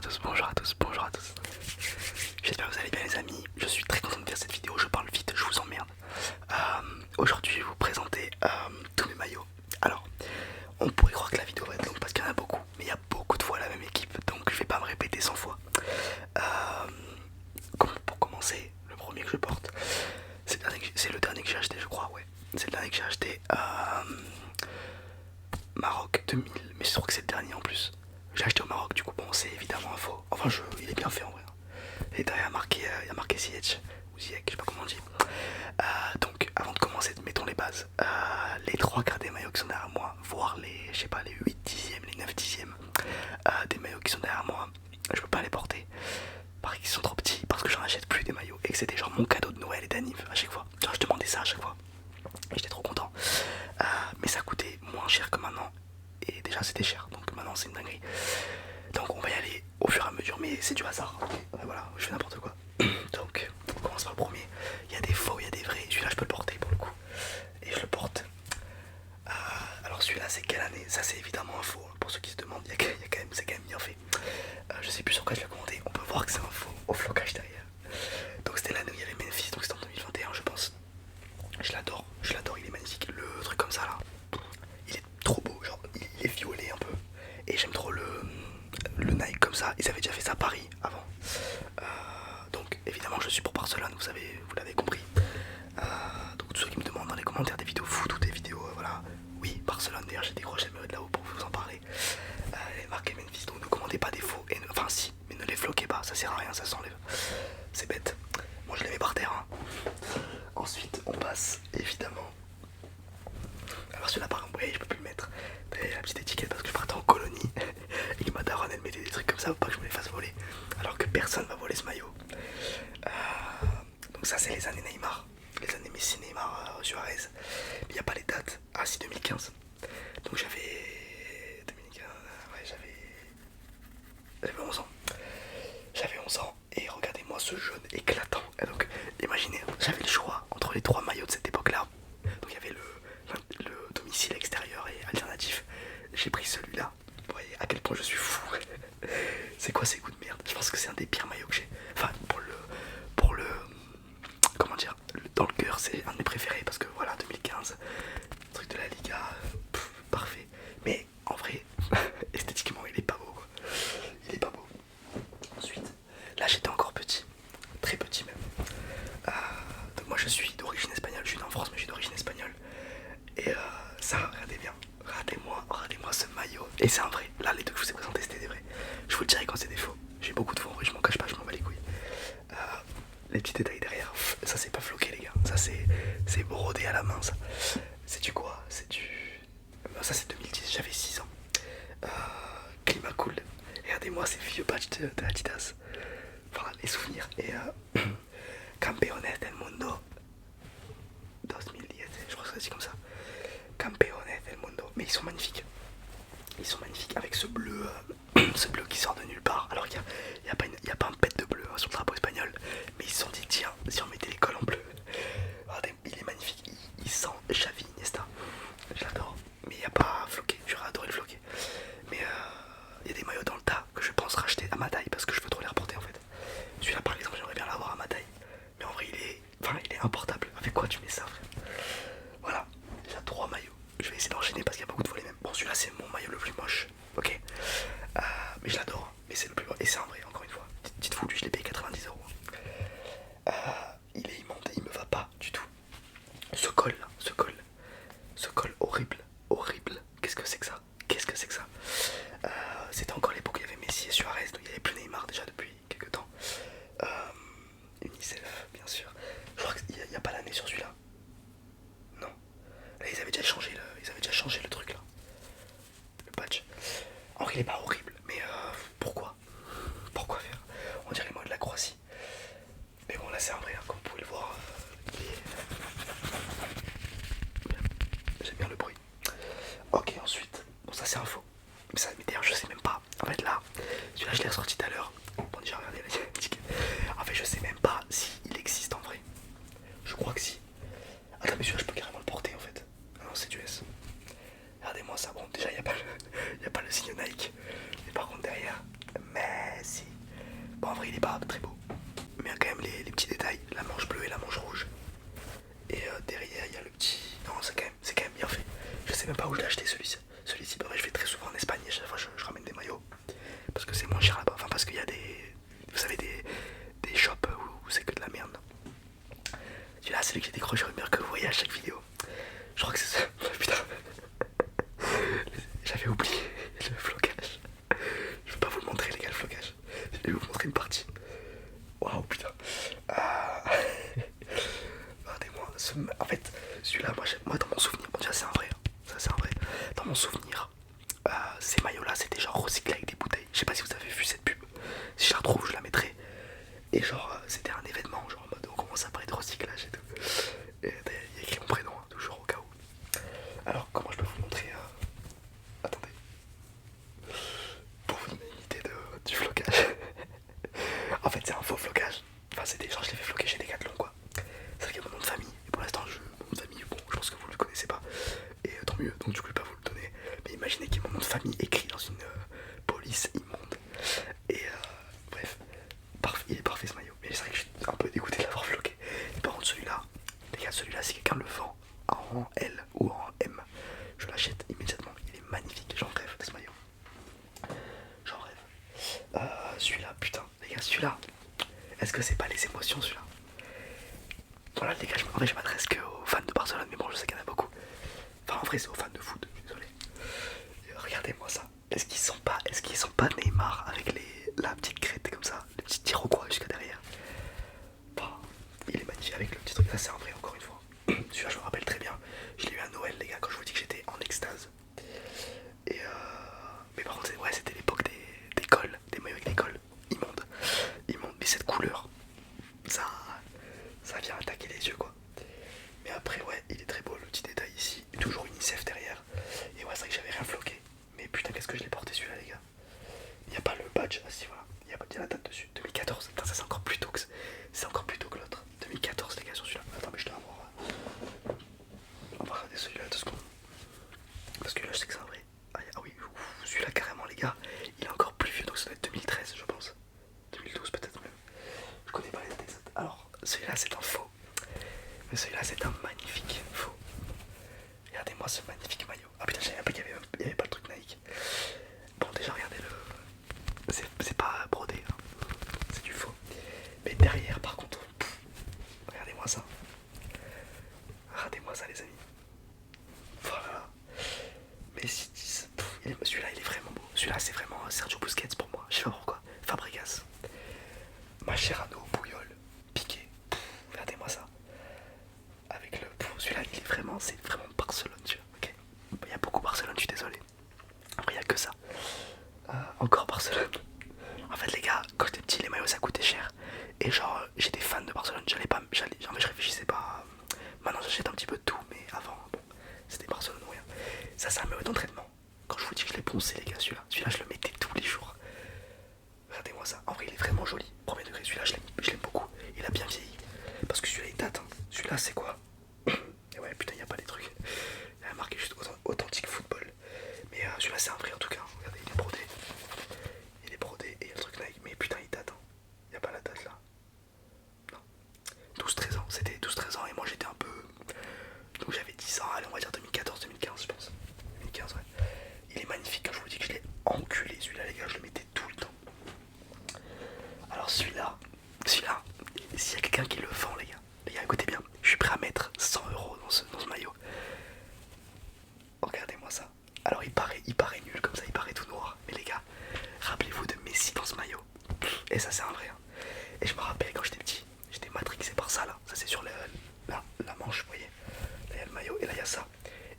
à tous, bonjour à tous, bonjour à tous. J'espère que vous allez bien les amis, je suis très content de faire cette vidéo, je parle vite, je vous emmerde. Aujourd'hui je vais vous présenter tous mes maillots. Alors, on pourrait croire que la vidéo va être longue parce qu'il y en a beaucoup, mais il y a beaucoup de fois la même équipe, donc je vais pas me répéter 100 fois. Pour commencer, le premier que je porte, c'est le dernier que j'ai acheté je crois, ouais. C'est le dernier que j'ai acheté, Maroc 2000, mais je trouve que c'est le dernier en plus. J'ai acheté au Maroc, du coup bon c'est évidemment un faux. Enfin il est bien fait en vrai. Et derrière il y a marqué CH ou Ziek, je sais pas comment on dit. Donc avant de commencer, mettons les bases. Les trois quarts des maillots qui sont derrière moi, voire les, je sais pas, les 8 dixièmes, les 9 dixièmes des maillots qui sont derrière moi, je peux pas les porter. Parce qu'ils sont trop petits, parce que j'en achète plus des maillots. Et que c'était genre mon cadeau de Noël et d'anniv à chaque fois. Genre je demandais ça à chaque fois. Et j'étais trop content. Mais ça coûtait moins cher que maintenant. Et déjà c'était cher, donc maintenant c'est une dinguerie. Donc on va y aller au fur et à mesure, mais c'est du hasard. Voilà, je fais n'importe quoi. Donc on commence par le premier. Il y a des faux, il y a des vrais. Celui-là je peux le porter pour le coup. Et je le porte. Alors celui-là c'est quelle année? Ça c'est évidemment un faux. Pour ceux qui se demandent, c'est quand même bien fait. Je sais plus sur quoi je l'ai commandé. On peut voir que c'est un faux au flocage derrière. Donc c'était l'année où il y avait Memphis, donc c'était en 2021 je pense. Je l'adore, il est magnifique. Le truc comme ça là, il est trop beau, genre il est violet un peu. Et j'aime trop le Nike comme ça. Ils avaient déjà fait ça à Paris avant. Donc évidemment je suis pour Barcelone, vous l'avez compris. Donc tous ceux qui me demandent dans les commentaires des vidéos foot ou des vidéos, voilà. Oui, Barcelone, d'ailleurs j'ai décroché le de là-haut pour vous en parler. Les marques Memphis, donc ne commandez pas des faux. Enfin si, mais ne les floquez pas, ça sert à rien, ça s'enlève. C'est bête. Moi je les mets par terre. Hein. Ensuite on passe évidemment. Alors celui-là par exemple, oui, je peux plus le mettre. La petite étiquette parce que je partais en colonie et que ma daronne elle mettait des trucs comme ça pour pas que je me les fasse voler. Alors que personne va voler ce maillot. Donc ça c'est les années Neymar. Les années Messi, Neymar, Suarez. Mais il n'y a pas les dates. Ah si 2015. Donc j'avais 2015, ouais j'avais 11 ans. J'avais 11 ans et regardez-moi ce jaune éclatant. Et donc imaginez, j'avais le choix entre les trois maillots de cette époque-là. Donc il y avait le domicile extérieur et alternatif. J'ai pris celui-là. Vous voyez à quel point je suis fou. C'est quoi ces goûts de merde? Je pense que c'est un des pires maillots que j'ai. Enfin pour le comment dire, dans le cœur c'est un de mes préférés parce que voilà 2015, truc de la Liga, parfait. Mais en vrai, esthétiquement il est pas beau quoi. Il est pas beau. Ensuite, là j'étais encore petit, très petit même. Donc moi je suis d'origine espagnole, je suis né en France mais je suis d'origine espagnole. Et ça, regardez bien, regardez-moi ce maillot. Et c'est un vrai, là les deux que je vous ai présentés c'était des vrais. Je vous le dirai quand c'est des faux. J'ai beaucoup de faux en vrai, je m'en cache pas, je m'en bats les couilles. Les petits détails derrière, ça c'est pas floqué les gars, ça c'est brodé à la main ça. C'est du quoi? C'est du... Ça c'est 2010, j'avais 6 ans. Climat cool. Regardez-moi ces vieux patchs de Adidas. Enfin les souvenirs. Et Campeones del Mundo 2010, je crois que ça se dit comme ça. Campeones del Mundo. Mais ils sont magnifiques. Ils sont magnifiques avec ce bleu, ce bleu qui sort de nulle part. Alors qu'il n'y a pas un pet de bleu hein, sur le drapeau espagnol. Mais ils se sont dit tiens, si on mettait l'école en bleu. Regardez, il est magnifique. Il sent Xavi Iniesta. Je l'adore. Mais il n'y a pas floqué. J'aurais adoré le floquer. Mais il y a des maillots dans le tas que je pense racheter à ma taille parce que je veux trop les reporter en fait. Celui-là par exemple j'aimerais bien l'avoir à ma taille. Mais en vrai il est importable. Avec quoi tu mets ça frère? Voilà, j'ai 3 maillots. Je vais essayer d'enchaîner parce qu'il y a beaucoup de fois les mêmes. Bon celui-là c'est mon maillot le plus moche. Ok. Mais je l'adore. Mais c'est le plus beau. Et c'est un vrai encore une fois. Dites-vous lui je l'ai payé 90€. Il est immonde, il me va pas du tout. Ce col là, ce col horrible, horrible. Qu'est-ce que c'est que ça? Qu'est-ce que c'est que ça? C'était encore l'époque où il y avait Messi et Suarez, donc il n'y avait plus Neymar déjà depuis quelques temps. UNICEF, bien sûr. Je crois qu'il n'y a pas l'année sur celui-là. Non. Là, ils avaient déjà changé le truc là. Le patch. En vrai, il est pas horrible, mais pourquoi? Pourquoi faire? On dirait moi de la Croatie. Mais bon, là, c'est un vrai, hein, comme vous pouvez le voir. J'aime bien le bruit. Ok, ensuite. Bon, ça, c'est un faux. Mais d'ailleurs, je sais même pas. En fait, là, celui-là, je l'ai ressorti tout à l'heure. Bon, déjà, regardez la étiquette. En fait, je sais même pas s'il existe en vrai. Je crois que si. Attends, mais celui-là, je peux carrément le porter en fait. Ah non, c'est du S. Regardez-moi ça. Bon, déjà, il n'y a pas le signe Nike. Mais par contre, derrière, Messi. il est pas très beau. Mais il y a quand même les petits détails, la manche bleue et la manche rouge. Et derrière il y a le petit... Non, c'est quand même bien fait. Je sais même pas où je l'ai acheté celui-ci. Celui-ci, bah ouais, je vais très souvent en Espagne et chaque fois je ramène des maillots. Parce que c'est moins cher là-bas. Enfin parce qu'il y a des... Vous savez des shops où c'est que de la merde. Celui-là c'est celui que j'ai décroché au mur que vous voyez à chaque vidéo. Je crois que c'est ça. Putain. J'avais oublié le flocage. Je vais pas vous le montrer les gars le flocage. Je vais vous montrer une partie. Waouh putain. Regardez-moi. En fait celui-là moi dans mon souvenir, bon déjà c'est un vrai. Ça c'est un vrai. Dans mon souvenir, ces maillots là c'était genre recyclé avec des bouteilles. Je sais pas si vous avez vu cette pub. Si je la retrouve je la mettrai. Et genre c'était un événement genre en mode on commence à parler de recyclage et tout. Et il y a écrit mon prénom hein, toujours au cas où. Alors comment je peux vous montrer attendez. Pour vous donner une idée du flocage. En fait c'est un faux flocage. Enfin c'est des gens je l'ai fait floquer chez Decathlon quoi. C'est vrai qu'il y a mon nom de famille. Et pour l'instant mon nom de famille bon je pense que vous le connaissez pas. Et tant mieux donc du coup je vais pas vous le donner. Mais imaginez qu'il y a mon nom de famille écrit dans une police immonde. Et bref. Il est parfait ce maillot. Mais c'est vrai que je suis un peu dégoûté de l'avoir floqué. Et par contre celui-là, les gars celui-là si quelqu'un le vend en L ou en M, je l'achète immédiatement. Il est magnifique, j'en rêve de ce maillot. J'en rêve. Celui-là, putain, les gars, celui-là. Est-ce que c'est pas les émotions celui-là? Voilà les gars, en vrai je m'adresse que aux fans de Barcelone, mais bon je sais qu'il y en a beaucoup. Enfin en vrai c'est aux fans de foot, je suis désolé. Regardez-moi ça. Est-ce qu'ils sont pas Neymar avec la petite crête comme ça, le petit tir au coin jusqu'à derrière. Bah, il est magnifique avec le petit truc, ça c'est un vrai encore une fois. Celui-là je me rappelle très bien. Je l'ai eu à Noël les gars quand je vous dis que j'étais en extase. Et mais par contre ouais, c'était l'époque des cols, des maillots avec des cols. Immonde. Mais cette couleur, ça vient attaquer les yeux quoi. Mais après ouais, il est très beau le petit détail ici. Toujours UNICEF derrière. Et ouais c'est vrai que j'avais rien floqué. Mais putain qu'est-ce que je l'ai porté celui-là les gars. Il n'y a pas le badge, ah si voilà, il y a la date dessus, 2014, putain ça c'est encore plus tôt que l'autre, 2014 les gars sur celui-là, attends mais je dois avoir, on va regarder celui-là 2 secondes, parce que là je sais que c'est un vrai, ah oui, celui-là carrément les gars, il est encore plus vieux donc ça doit être 2013 je pense, 2012 peut-être même, je connais pas les dates exactes, alors celui-là c'est un faux, mais celui-là c'est un magnifique faux, regardez-moi ce magnifique maillot, ah putain je savais même pas qu'il y avait pas le truc Nike. Bon déjà regardez c'est pas brodé hein. C'est du faux. Mais derrière par contre, regardez-moi ça. Regardez-moi ça les amis. Voilà. Mais si celui-là il est vraiment beau. Celui-là c'est vraiment Sergio Busquets pour moi. Je sais pas pourquoi. Fabregas. Mascherano, Puyol, Piqué. Regardez-moi ça. Avec le. Celui-là il est vraiment. C'est vraiment Barcelone tu vois. Ok. Il y a beaucoup Barcelone, je suis désolé. Après il n'y a que ça. Encore Barcelone. En fait les gars, quand j'étais petit les maillots ça coûtait cher. Et genre j'étais fan de Barcelone, genre je réfléchissais pas. Maintenant j'achète un petit peu de tout, mais avant bon, c'était Barcelone ou rien. Ça c'est un maillot d'entraînement. Quand je vous dis que je l'ai poncé les gars, celui-là je le mettais tous les jours. Regardez-moi ça, en vrai il est vraiment joli. Premier degré, celui-là je l'aime beaucoup. Il a bien vieilli. Parce que celui-là il date hein. Celui-là c'est quoi? Et ouais putain il a pas les trucs. Il a marqué juste authentique football. Mais celui-là c'est un vrai en tout cas. Regardez il est brodé. Il est brodé et il y a le truc Nike. Mais putain il date hein. Il y a pas la date là. Non. 12-13 ans. C'était 12-13 ans et moi j'étais un peu... Donc j'avais 10 ans. Allez on va dire 2014-2015 je pense. 2015 ouais. Il est magnifique. Quand je vous dis que je l'ai enculé celui-là les gars. Je le mettais tout le temps. Alors celui-là, s'il y a quelqu'un qui le vend les gars écoutez bien, je suis prêt à mettre 100 € dans ce maillot. Regardez-moi ça. Alors il paraît nul comme ça, il paraît tout noir. Mais les gars, rappelez-vous de Messi dans ce maillot. Et ça c'est un vrai. Hein. Et je me rappelle quand j'étais petit, j'étais matrixé par ça là. Ça c'est sur la manche, vous voyez. Là il y a le maillot et là il y a ça.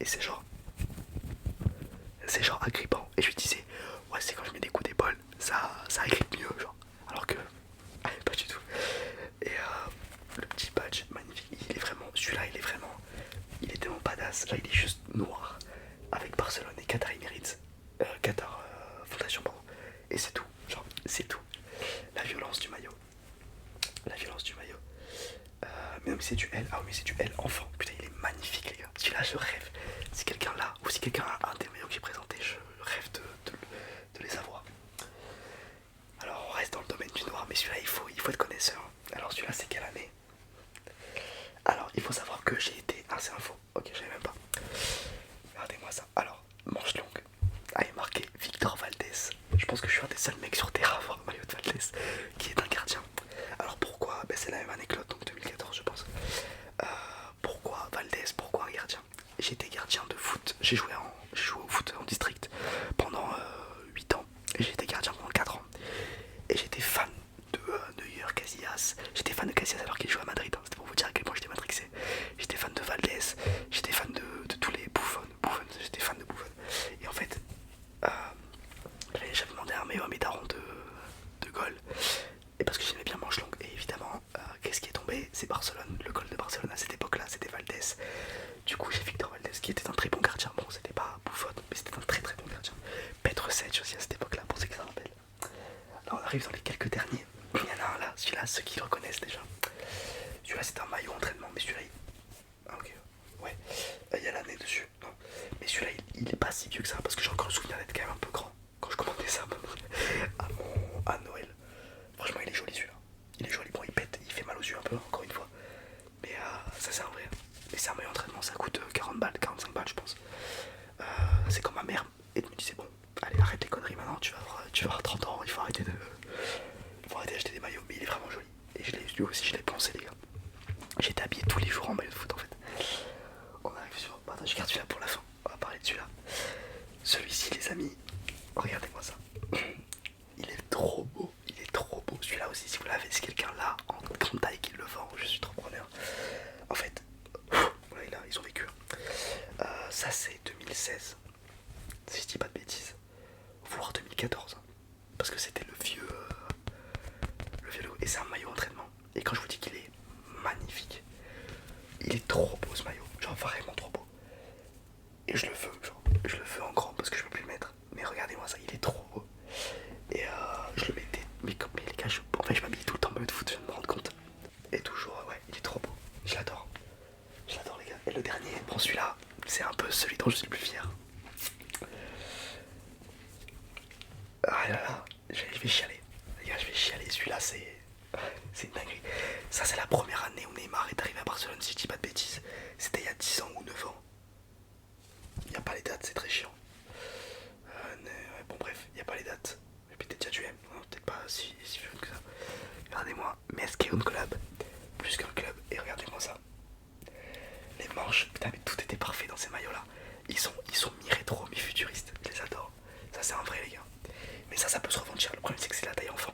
Et c'est genre agrippant. Et je lui disais, ouais c'est quand je mets des coups d'épaule, ça agrippe mieux genre. Alors que pas du tout. Et le petit badge magnifique, il est vraiment, celui-là il est tellement badass. Là il est juste noir avec Barcelone et Qatar Emirates, Qatar Fondation pardon. Et c'est tout, genre c'est tout. La violence du maillot. Mais non mais c'est du L, ah oui mais c'est du L enfant. Putain il est magnifique les gars. Celui-là je rêve. Si quelqu'un l'a ou si quelqu'un a un des maillots que j'ai présenté, je rêve de les avoir. Alors on reste dans le domaine du noir, mais celui-là pense que je suis un des seuls mecs sur terre à avoir un maillot de Valdés qui est un gardien. Alors pourquoi? Ben, c'est la même anecdote, donc 2014 je pense. Pourquoi Valdés? Pourquoi un gardien? J'étais gardien de foot, j'ai joué au foot en district pendant 8 ans et j'ai été gardien pendant 4 ans. Et j'étais fan de Neuer, Casillas. J'étais fan de Casillas alors qu'il jouait à Madrid, hein. C'était pour vous dire à quel point j'étais matrixé. J'étais fan de Valdés, j'étais fan de tous les Buffon, j'étais fan de Buffon. Et en fait, euh, j'avais demandé un maillot à mes darons de goal. Et parce que j'aimais bien manche longue. Et évidemment, qu'est-ce qui est tombé? C'est Barcelone. Le goal de Barcelone à cette époque-là, c'était Valdés. Du coup, j'ai Victor Valdés qui était un très bon gardien. Bon, c'était pas Buffon, mais c'était un très très bon gardien. Petr Cech aussi à cette époque-là, pour ceux qui s'en rappellent. Là, on arrive dans les quelques derniers. Il y en a un là, celui-là, ceux qui le reconnaissent déjà. Celui-là, c'est un maillot entraînement, mais celui-là, ah, ok, ouais, il y a l'année dessus. Non, mais celui-là, il est pas si vieux que ça, parce que j'ai encore le souvenir d'être quand même un peu grand quand je commandais ça à Noël. Franchement, il est joli celui-là. Il est joli, bon, il pète, il fait mal aux yeux un peu, encore une fois. Mais ça, c'est un vrai. Mais c'est un maillot entraînement, ça coûte 40 balles, 45 balles, je pense. C'est comme ma mère, et elle me disait, bon, allez, arrête les conneries maintenant, tu vas avoir 30 ans, il faut arrêter d'acheter des maillots. Mais il est vraiment joli. Et lui aussi, je l'ai pensé, les gars. J'étais habillé tous les jours en maillot de foot, en fait. On arrive sur. Attends, je garde celui-là pour la fin. On va parler de celui-là. Celui-ci, les amis, regardez-moi ça. Il est trop beau. Il est trop beau. Celui-là aussi, si vous l'avez, c'est quelqu'un là en grande taille qui le vend. Je suis trop preneur. En fait, voilà, là, ils ont vécu. Ça, c'est 2016. Si je dis pas de bêtises. Voire 2014. Parce que c'était le vieux logo. Et c'est un maillot entraînement. Et quand je vous dis qu'il est magnifique, il est trop beau ce maillot. Genre vraiment trop beau. Et je le veux, genre, je le veux en grand parce que je peux plus le mettre. Mais regardez-moi ça, il est trop beau. Et je le mettais. Mais les gars, en fait, je m'habille tout le temps en maillot de foot, je viens de me rendre compte. Et toujours, ouais, il est trop beau. Je l'adore. Je l'adore, les gars. Et le dernier, bon, celui-là, c'est un peu celui dont je suis le plus fier. Ah là là, je vais chialer. Les gars, je vais chialer. Celui-là, c'est une dinguerie. Ça, c'est la première année où Neymar est arrivé à Barcelone, si je dis pas de bêtises. C'était il y a 10 ans ou 9 ans. Il n'y a pas les dates, c'est très chiant. Ouais, bon, bref, il n'y a pas les dates. Et puis, peut-être déjà tu aimes. Non, peut-être pas si vieux que ça. Regardez-moi, mais est-ce qu'il y a un club? Plus qu'un club. Et regardez-moi ça. Les manches, putain, mais tout était parfait dans ces maillots-là. Ils sont mi-rétro, mi-futuristes. Je les adore. Ça, c'est un vrai, les gars. Mais ça peut se revendre cher. Le problème, c'est que c'est la taille enfant.